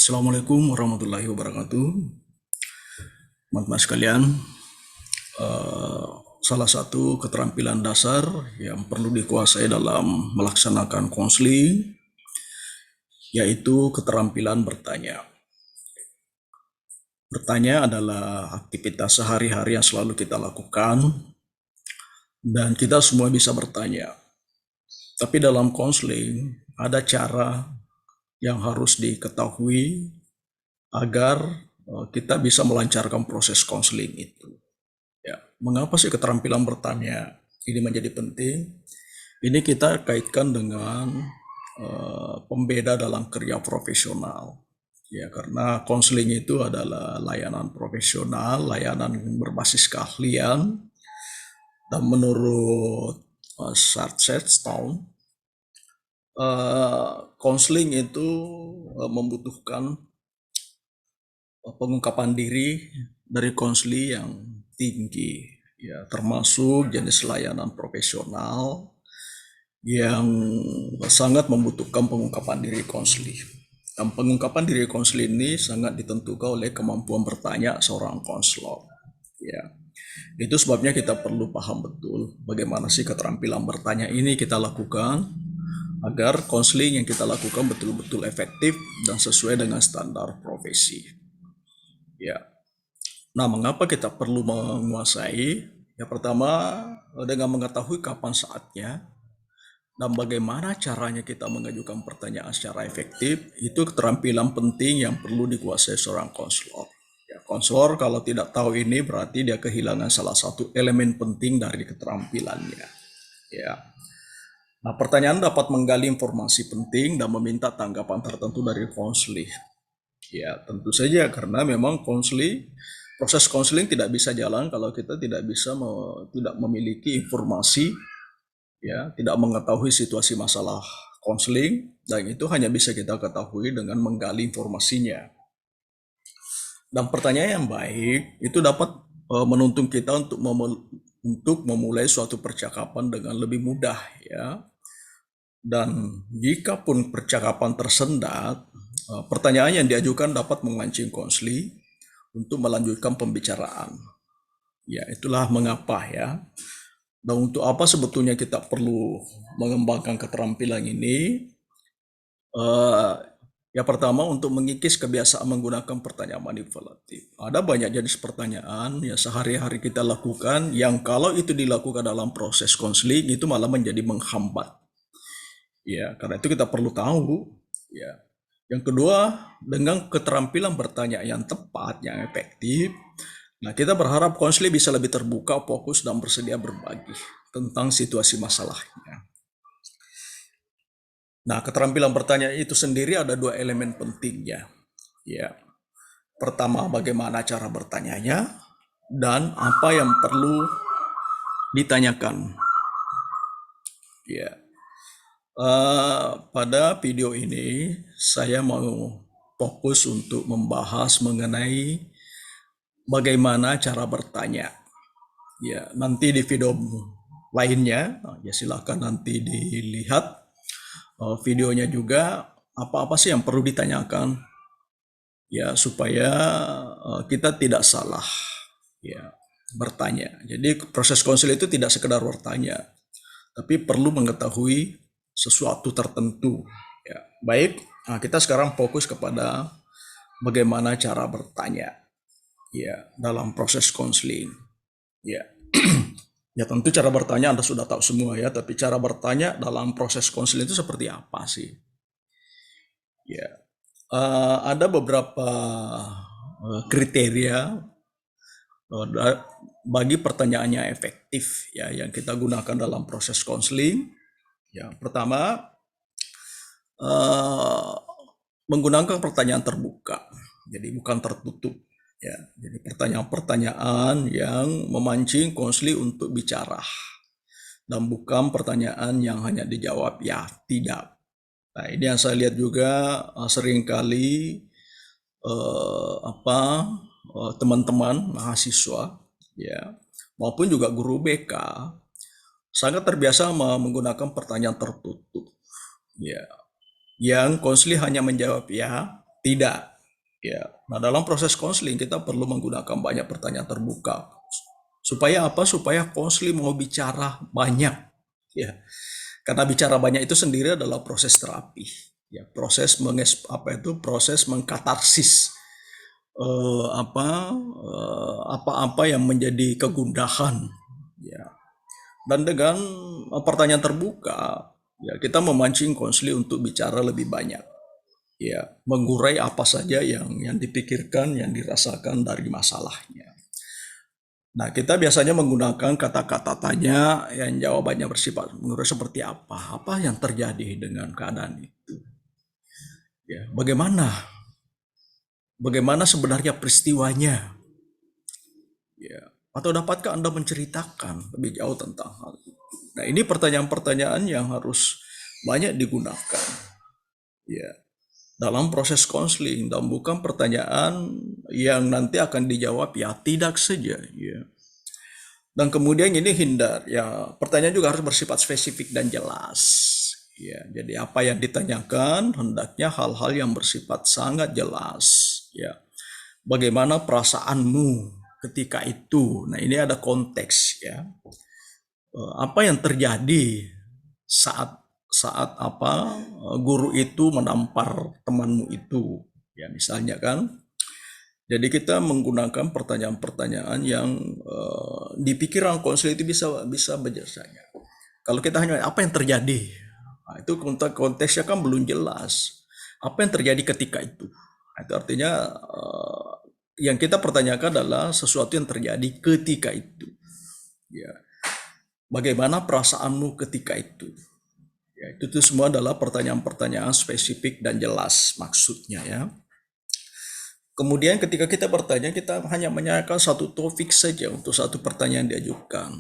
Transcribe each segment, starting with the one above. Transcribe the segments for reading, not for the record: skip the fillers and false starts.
Assalamualaikum warahmatullahi wabarakatuh. Teman-teman sekalian, eh, salah satu keterampilan dasar yang perlu dikuasai dalam melaksanakan konseling yaitu keterampilan bertanya. Bertanya adalah aktivitas sehari-hari yang selalu kita lakukan dan kita semua bisa bertanya. Tapi dalam konseling ada cara yang harus diketahui agar kita bisa melancarkan proses konseling itu. Ya, mengapa sih keterampilan bertanya ini menjadi penting? Ini kita kaitkan dengan pembeda dalam kerja profesional. Ya, karena konseling itu adalah layanan profesional, layanan berbasis keahlian, dan menurut Stone, konseling itu membutuhkan pengungkapan diri dari konseli yang tinggi, ya, termasuk jenis layanan profesional yang sangat membutuhkan pengungkapan diri konseli. Dan pengungkapan diri konseli ini sangat ditentukan oleh kemampuan bertanya seorang konselor. Ya, itu sebabnya kita perlu paham betul bagaimana sih keterampilan bertanya ini kita lakukan agar konseling yang kita lakukan betul-betul efektif dan sesuai dengan standar profesi. Ya. Nah, mengapa kita perlu menguasai? Ya, pertama, dengan mengetahui kapan saatnya dan bagaimana caranya kita mengajukan pertanyaan secara efektif, itu keterampilan penting yang perlu dikuasai seorang konselor. Ya, konselor kalau tidak tahu ini berarti dia kehilangan salah satu elemen penting dari keterampilannya. Ya. Nah, pertanyaan dapat menggali informasi penting dan meminta tanggapan tertentu dari konselor. Ya, tentu saja karena memang proses konseling tidak bisa jalan kalau kita tidak memiliki informasi, ya, tidak mengetahui situasi masalah konseling, dan itu hanya bisa kita ketahui dengan menggali informasinya. Dan pertanyaan yang baik itu dapat menuntun kita untuk memulai suatu percakapan dengan lebih mudah, ya. Dan jika pun percakapan tersendat, pertanyaan yang diajukan dapat memancing konseli untuk melanjutkan pembicaraan. Ya, itulah mengapa, ya. Dan untuk apa sebetulnya kita perlu mengembangkan keterampilan ini? Ya, pertama untuk mengikis kebiasaan menggunakan pertanyaan manipulatif. Ada banyak jenis pertanyaan yang sehari-hari kita lakukan yang kalau itu dilakukan dalam proses konseling itu malah menjadi menghambat. Ya, karena itu kita perlu tahu. Ya. Yang kedua, dengan keterampilan bertanya yang tepat, yang efektif, nah kita berharap konselor bisa lebih terbuka, fokus, dan bersedia berbagi tentang situasi masalahnya. Nah, keterampilan bertanya itu sendiri ada dua elemen pentingnya. Ya. Pertama, bagaimana cara bertanyanya, dan apa yang perlu ditanyakan. Ya. Pada video ini saya mau fokus untuk membahas mengenai bagaimana cara bertanya. Ya, nanti di video lainnya, ya silakan nanti dilihat videonya juga apa-apa sih yang perlu ditanyakan, ya, supaya kita tidak salah, ya, bertanya. Jadi proses konseling itu tidak sekedar bertanya, tapi perlu mengetahui sesuatu tertentu. Ya, baik, nah kita sekarang fokus kepada bagaimana cara bertanya, ya, dalam proses konseling. Ya, ya tentu cara bertanya Anda sudah tahu semua, ya, tapi cara bertanya dalam proses konseling itu seperti apa sih? Ya, ada beberapa kriteria bagi pertanyaannya efektif, ya, yang kita gunakan dalam proses konseling. Ya, pertama, menggunakan pertanyaan terbuka, jadi bukan tertutup, ya. Jadi pertanyaan-pertanyaan yang memancing konselor untuk bicara dan bukan pertanyaan yang hanya dijawab ya tidak. Nah, ini yang saya lihat juga seringkali teman-teman mahasiswa, ya, maupun juga guru BK sangat terbiasa menggunakan pertanyaan tertutup, ya, yang konselor hanya menjawab ya tidak. Ya, nah dalam proses konseling kita perlu menggunakan banyak pertanyaan terbuka. Supaya apa? Supaya konseling mau bicara banyak. Ya, karena bicara banyak itu sendiri adalah proses terapi. Ya, proses proses mengkatarsis apa-apa yang menjadi kegundahan. Ya, dan dengan pertanyaan terbuka, ya kita memancing konseling untuk bicara lebih banyak. Ya, mengurai apa saja yang dipikirkan, yang dirasakan dari masalahnya. Nah, kita biasanya menggunakan kata-kata tanya yang jawabannya bersifat menurut seperti apa? Apa yang terjadi dengan keadaan itu? Ya, bagaimana sebenarnya peristiwanya? Ya, atau dapatkah Anda menceritakan lebih jauh tentang hal itu? Nah, ini pertanyaan-pertanyaan yang harus banyak digunakan. Ya, dalam proses konseling, dan bukan pertanyaan yang nanti akan dijawab ya tidak saja. Ya. Dan kemudian ini hindar, ya pertanyaan juga harus bersifat spesifik dan jelas. Ya, jadi apa yang ditanyakan hendaknya hal-hal yang bersifat sangat jelas. Ya, bagaimana perasaanmu ketika itu? Nah, ini ada konteks ya. Apa yang terjadi saat saat guru itu menampar temanmu itu? Ya, misalnya kan. Jadi kita menggunakan pertanyaan-pertanyaan yang di pikiran konselor itu bisa biasanya. Kalau kita hanya apa yang terjadi, nah, itu konteksnya kan belum jelas. Apa yang terjadi ketika itu? Nah, itu artinya yang kita pertanyakan adalah sesuatu yang terjadi ketika itu. Ya, bagaimana perasaanmu ketika itu? Ya, itu semua adalah pertanyaan-pertanyaan spesifik dan jelas maksudnya ya. Kemudian ketika kita bertanya, kita hanya menanyakan satu topik saja untuk satu pertanyaan diajukan.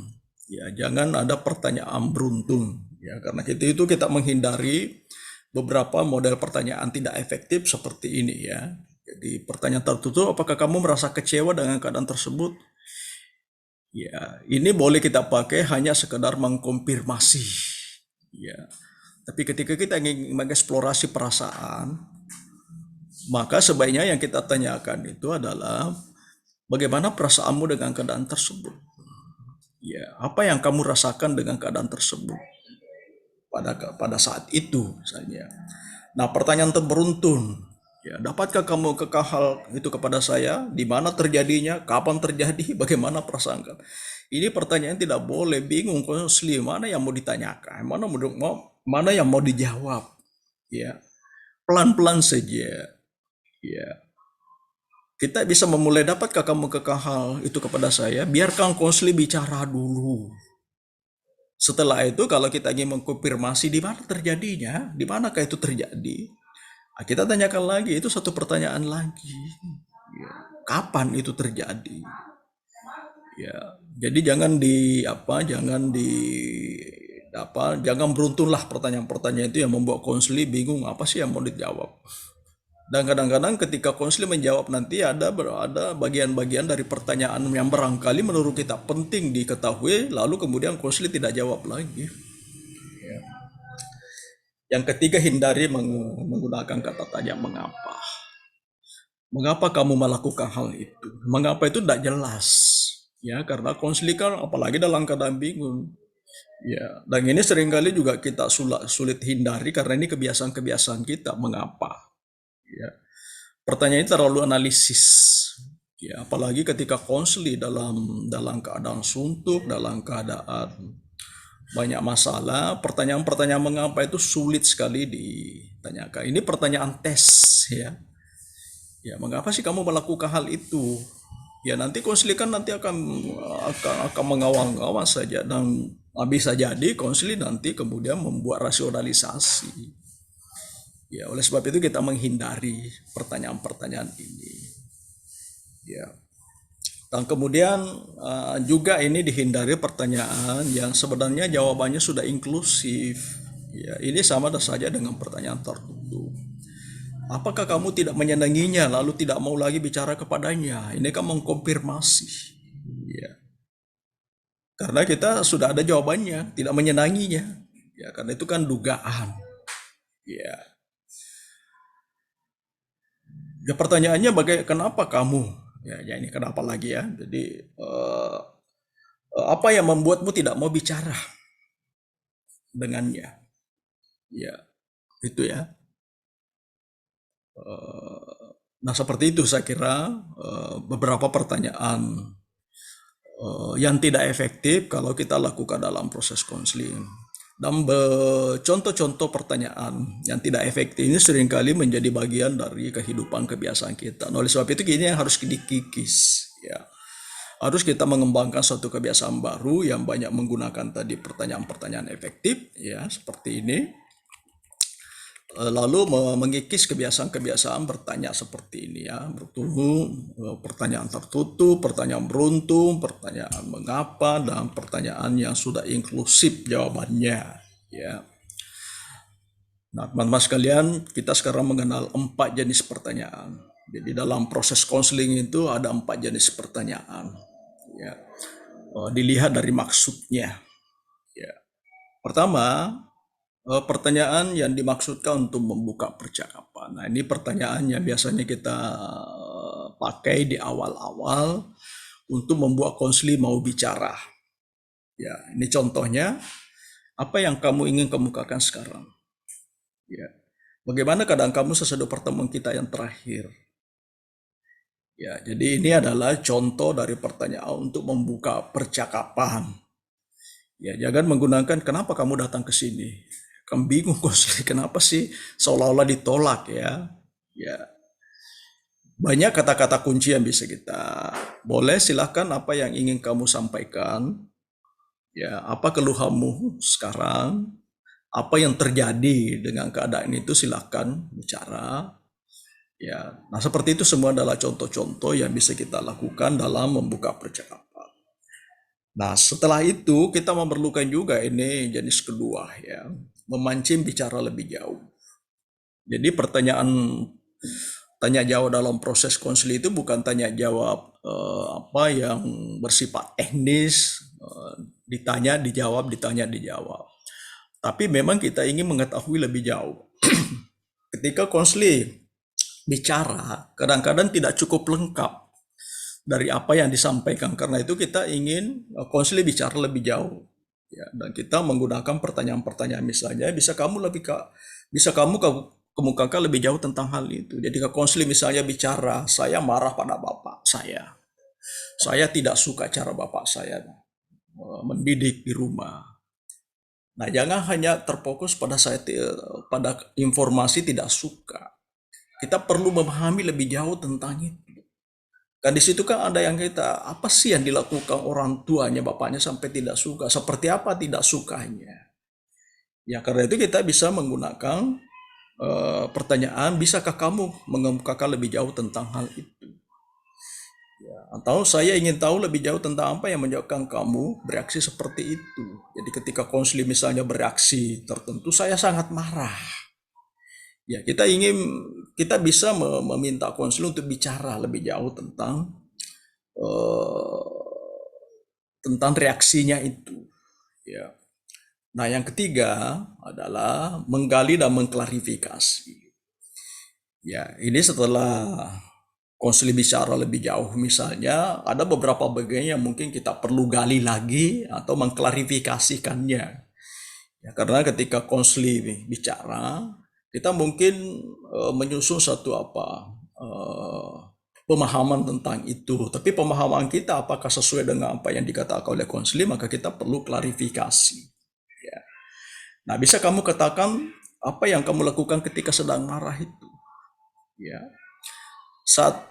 Ya, jangan ada pertanyaan beruntun. Ya, karena kita menghindari beberapa model pertanyaan tidak efektif seperti ini ya. Jadi pertanyaan tertutup, apakah kamu merasa kecewa dengan keadaan tersebut? Ya, ini boleh kita pakai hanya sekedar mengkonfirmasi. Ya, tapi ketika kita ingin mengeksplorasi perasaan, maka sebaiknya yang kita tanyakan itu adalah bagaimana perasaanmu dengan keadaan tersebut? Ya, apa yang kamu rasakan dengan keadaan tersebut pada saat itu misalnya. Nah, pertanyaan terberuntun. Ya, dapatkah kamu hal itu kepada saya? Di mana terjadinya? Kapan terjadi? Bagaimana perasaan kamu? Ini pertanyaan tidak boleh bingung konseling mana yang mau ditanyakan, mana yang mau dijawab. Ya, pelan-pelan saja. Ya, kita bisa memulai, dapatkah kamu hal itu kepada saya? Biarkan konseling bicara dulu. Setelah itu kalau kita ingin mengkonfirmasi di mana terjadinya, di manakah itu terjadi, nah, kita tanyakan lagi, itu satu pertanyaan lagi. Ya, kapan itu terjadi? Ya, jadi jangan beruntunlah pertanyaan-pertanyaan itu yang membuat konseling bingung apa sih yang mau dijawab. Dan kadang-kadang ketika konseling menjawab nanti ada bagian-bagian dari pertanyaan yang barangkali menurut kita penting diketahui, lalu kemudian konseling tidak jawab lagi. Ya. Yang ketiga, hindari menggunakan kata tanya mengapa. Mengapa kamu melakukan hal itu? Mengapa itu tidak jelas. Ya, karena konseling kan apalagi dalam keadaan bingung. Ya, dan ini seringkali juga kita sulit hindari karena ini kebiasaan-kebiasaan kita. Mengapa? Ya. Pertanyaan ini terlalu analisis. Ya, apalagi ketika konseling dalam keadaan suntuk, dalam keadaan banyak masalah, pertanyaan-pertanyaan mengapa itu sulit sekali ditanyakan. Ini pertanyaan tes ya. Ya, mengapa sih kamu melakukan hal itu? Ya, nanti konseling kan nanti akan mengawal-ngawal saja, dan bisa jadi konseling nanti kemudian membuat rasionalisasi. Ya, oleh sebab itu kita menghindari pertanyaan-pertanyaan ini. Ya. Dan kemudian juga ini dihindari pertanyaan yang sebenarnya jawabannya sudah inklusif. Ya, ini sama saja dengan pertanyaan tertutup. Apakah kamu tidak menyenanginya lalu tidak mau lagi bicara kepadanya? Ini kan mengkonfirmasi. Ya. Karena kita sudah ada jawabannya, tidak menyenanginya. Ya, karena itu kan dugaan. Ya. Ya pertanyaannya kenapa kamu? Ya ini kenapa lagi ya? Jadi apa yang membuatmu tidak mau bicara dengannya? Ya itu ya. Nah seperti itu saya kira beberapa pertanyaan yang tidak efektif kalau kita lakukan dalam proses konseling. Dan contoh-contoh pertanyaan yang tidak efektif ini seringkali menjadi bagian dari kehidupan kebiasaan kita. Nah, oleh sebab itu ini yang harus dikikis. Ya. Harus kita mengembangkan suatu kebiasaan baru yang banyak menggunakan tadi pertanyaan-pertanyaan efektif, ya seperti ini. Lalu mengikis kebiasaan-kebiasaan bertanya seperti ini ya, pertanyaan tertutup, pertanyaan beruntung, pertanyaan mengapa, dan pertanyaan yang sudah inklusif jawabannya ya. Nah, teman-teman sekalian, kita sekarang mengenal 4 jenis pertanyaan. Jadi dalam proses konseling itu ada 4 jenis pertanyaan ya. Dilihat dari maksudnya ya. Pertama, pertanyaan yang dimaksudkan untuk membuka percakapan. Nah, ini pertanyaan yang biasanya kita pakai di awal-awal untuk membuat konseling mau bicara. Ya, ini contohnya, apa yang kamu ingin kemukakan sekarang? Ya. Bagaimana keadaan kamu sesudah pertemuan kita yang terakhir? Ya, jadi ini adalah contoh dari pertanyaan untuk membuka percakapan. Ya, jangan menggunakan kenapa kamu datang ke sini. Kamu bingung kenapa sih seolah-olah ditolak ya. Ya, banyak kata-kata kunci yang bisa kita boleh silahkan apa yang ingin kamu sampaikan. Ya, apa keluhanmu sekarang? Apa yang terjadi dengan keadaan itu silahkan bicara. Ya, nah seperti itu semua adalah contoh-contoh yang bisa kita lakukan dalam membuka percakapan. Nah, setelah itu kita memerlukan juga ini jenis kedua ya, memancing bicara lebih jauh. Jadi pertanyaan tanya jawab dalam proses konseling itu bukan tanya jawab apa yang bersifat teknis, ditanya dijawab, ditanya dijawab. Tapi memang kita ingin mengetahui lebih jauh. Ketika konseling bicara, kadang-kadang tidak cukup lengkap dari apa yang disampaikan. Karena itu kita ingin konseling bicara lebih jauh. Ya, dan kita menggunakan pertanyaan-pertanyaan misalnya, bisa kamu kemukakan lebih jauh tentang hal itu. Jadi ke konseling misalnya bicara, saya marah pada bapak saya tidak suka cara bapak saya mendidik di rumah. Nah, jangan hanya terfokus pada informasi tidak suka. Kita perlu memahami lebih jauh tentang itu. Kan di situ kan ada yang apa sih yang dilakukan orang tuanya, bapaknya sampai tidak suka, seperti apa tidak sukanya. Ya karena itu kita bisa menggunakan pertanyaan, bisakah kamu mengemukakan lebih jauh tentang hal itu? Ya, atau saya ingin tahu lebih jauh tentang apa yang menyebabkan kamu bereaksi seperti itu. Jadi ketika konseling misalnya bereaksi tertentu, saya sangat marah. Ya, kita bisa meminta konseling untuk bicara lebih jauh tentang reaksinya itu. Ya. Nah, yang ketiga adalah menggali dan mengklarifikasi. Ya, ini setelah konseling bicara lebih jauh misalnya, ada beberapa bagian yang mungkin kita perlu gali lagi atau mengklarifikasikannya. Ya, karena ketika konseling bicara, kita mungkin menyusun satu pemahaman tentang itu. Tapi pemahaman kita apakah sesuai dengan apa yang dikatakan oleh konseling, maka kita perlu klarifikasi. Ya. Nah, bisa kamu katakan apa yang kamu lakukan ketika sedang marah itu? Ya.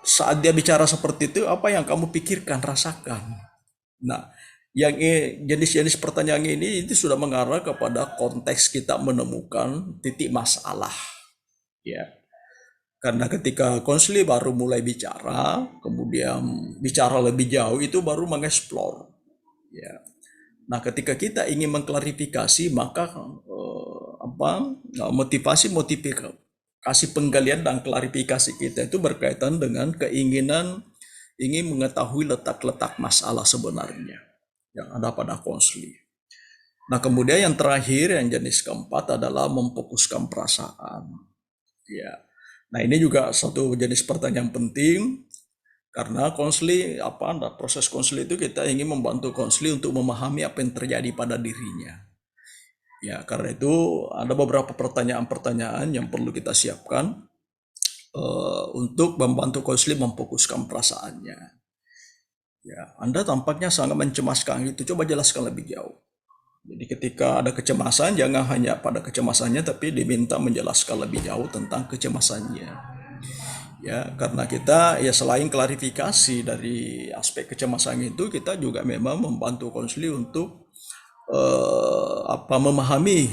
Saat dia bicara seperti itu, apa yang kamu pikirkan, rasakan? Nah, jenis-jenis pertanyaan ini itu sudah mengarah kepada konteks kita menemukan titik masalah. Ya. Karena ketika konseling baru mulai bicara, kemudian bicara lebih jauh itu baru mengeksplor. Ya. Nah, ketika kita ingin mengklarifikasi, maka motivasi penggalian dan klarifikasi kita itu berkaitan dengan keinginan ingin mengetahui letak-letak masalah sebenarnya yang ada pada konseling. Nah, kemudian yang terakhir, yang jenis keempat adalah memfokuskan perasaan. Ya. Nah, ini juga satu jenis pertanyaan penting karena proses konseli itu kita ingin membantu konseli untuk memahami apa yang terjadi pada dirinya. Ya, karena itu ada beberapa pertanyaan-pertanyaan yang perlu kita siapkan untuk membantu konseli memfokuskan perasaannya. Ya, Anda tampaknya sangat mencemaskan itu. Coba jelaskan lebih jauh. Jadi ketika ada kecemasan, jangan hanya pada kecemasannya, tapi diminta menjelaskan lebih jauh tentang kecemasannya. Ya, karena kita ya selain klarifikasi dari aspek kecemasan itu, kita juga memang membantu konseli untuk memahami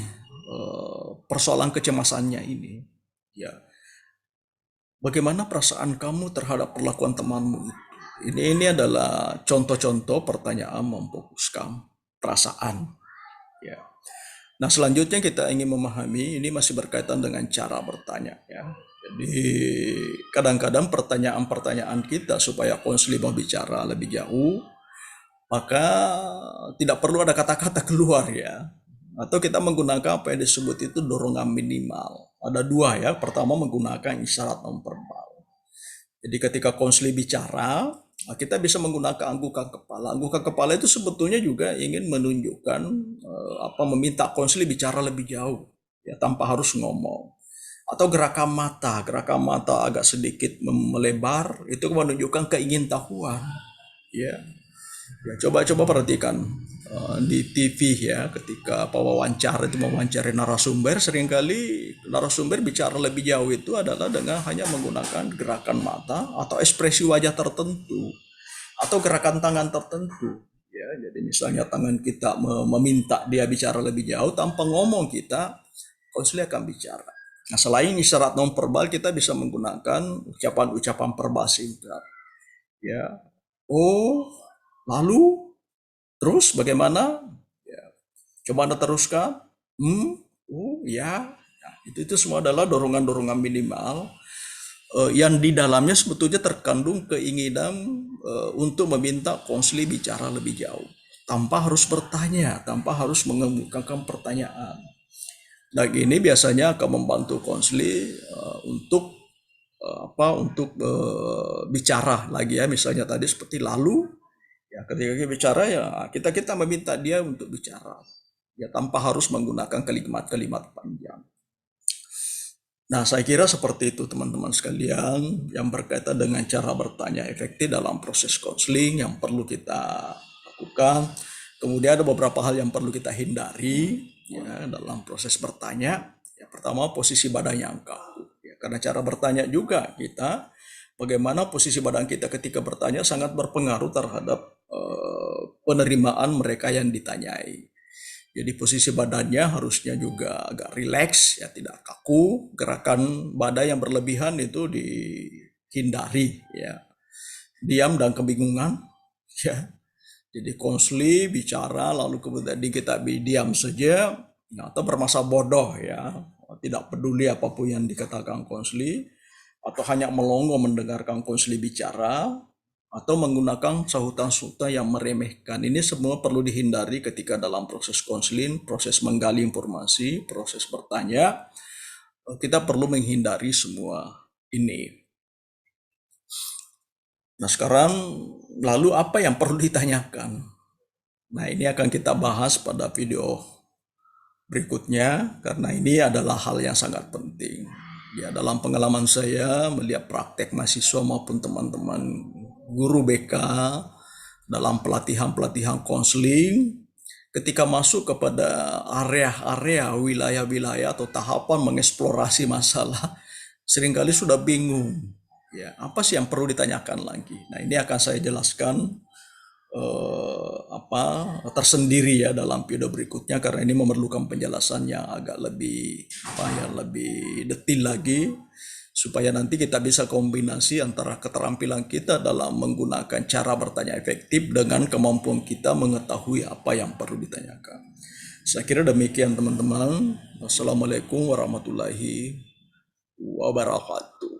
persoalan kecemasannya ini. Ya, bagaimana perasaan kamu terhadap perlakuan temanmu itu? Ini adalah contoh-contoh pertanyaan memfokuskan perasaan. Ya. Nah, selanjutnya kita ingin memahami, ini masih berkaitan dengan cara bertanya. Ya. Jadi kadang-kadang pertanyaan-pertanyaan kita supaya konseli mau bicara lebih jauh, maka tidak perlu ada kata-kata keluar ya. Atau kita menggunakan apa yang disebut itu dorongan minimal. Ada dua ya, pertama menggunakan isyarat non-verbal. Jadi ketika konseli bicara, kita bisa menggunakan anggukan kepala. Anggukan kepala itu sebetulnya juga ingin menunjukkan meminta konseli bicara lebih jauh ya tanpa harus ngomong. Atau gerakan mata agak sedikit melebar itu menunjukkan keingintahuan. Ya. Ya, coba perhatikan di TV ya, ketika wawancara itu mewawancari narasumber, seringkali narasumber bicara lebih jauh itu adalah dengan hanya menggunakan gerakan mata atau ekspresi wajah tertentu atau gerakan tangan tertentu. Ya, jadi misalnya tangan kita meminta dia bicara lebih jauh tanpa ngomong kita, konselor akan bicara. Nah, selain isyarat non verbal, kita bisa menggunakan ucapan-ucapan verbal singkat. Ya, oh, lalu, terus bagaimana? Ya, coba Anda teruskan. Ya. Nah, itu semua adalah dorongan-dorongan minimal yang di dalamnya sebetulnya terkandung keinginan untuk meminta konseli bicara lebih jauh. Tanpa harus bertanya, tanpa harus mengemukakan pertanyaan. Dan ini biasanya akan membantu konseli untuk bicara lagi ya, misalnya tadi seperti lalu. Ya, ketika kita bicara ya kita meminta dia untuk bicara ya tanpa harus menggunakan kalimat-kalimat panjang. Nah, saya kira seperti itu teman-teman sekalian yang berkaitan dengan cara bertanya efektif dalam proses konseling yang perlu kita lakukan. Kemudian ada beberapa hal yang perlu kita hindari ya dalam proses bertanya. Ya, pertama posisi badan yang kaku. Ya, karena cara bertanya juga kita bagaimana posisi badan kita ketika bertanya sangat berpengaruh terhadap penerimaan mereka yang ditanyai. Jadi posisi badannya harusnya juga agak rileks, ya tidak kaku. Gerakan badan yang berlebihan itu dihindari, ya. Diam dan kebingungan, ya. Jadi konseli bicara lalu kemudian kita diam saja, atau bermasa bodoh, ya. Tidak peduli apapun yang dikatakan konseli, atau hanya melongo mendengarkan konseli bicara, atau menggunakan sahutan-sahutan yang meremehkan. Ini semua perlu dihindari ketika dalam proses konseling, proses menggali informasi, proses bertanya. Kita perlu menghindari semua ini. Nah, sekarang lalu apa yang perlu ditanyakan? Nah, ini akan kita bahas pada video berikutnya karena ini adalah hal yang sangat penting. Ya, dalam pengalaman saya melihat praktek mahasiswa maupun teman-teman guru BK dalam pelatihan-pelatihan konseling, ketika masuk kepada area-area wilayah-wilayah atau tahapan mengeksplorasi masalah, seringkali sudah bingung. Ya, apa sih yang perlu ditanyakan lagi? Nah, ini akan saya jelaskan tersendiri ya dalam video berikutnya karena ini memerlukan penjelasan yang agak lebih lebih detail lagi supaya nanti kita bisa kombinasi antara keterampilan kita dalam menggunakan cara bertanya efektif dengan kemampuan kita mengetahui apa yang perlu ditanyakan. Saya kira demikian teman-teman. Wassalamualaikum warahmatullahi wabarakatuh.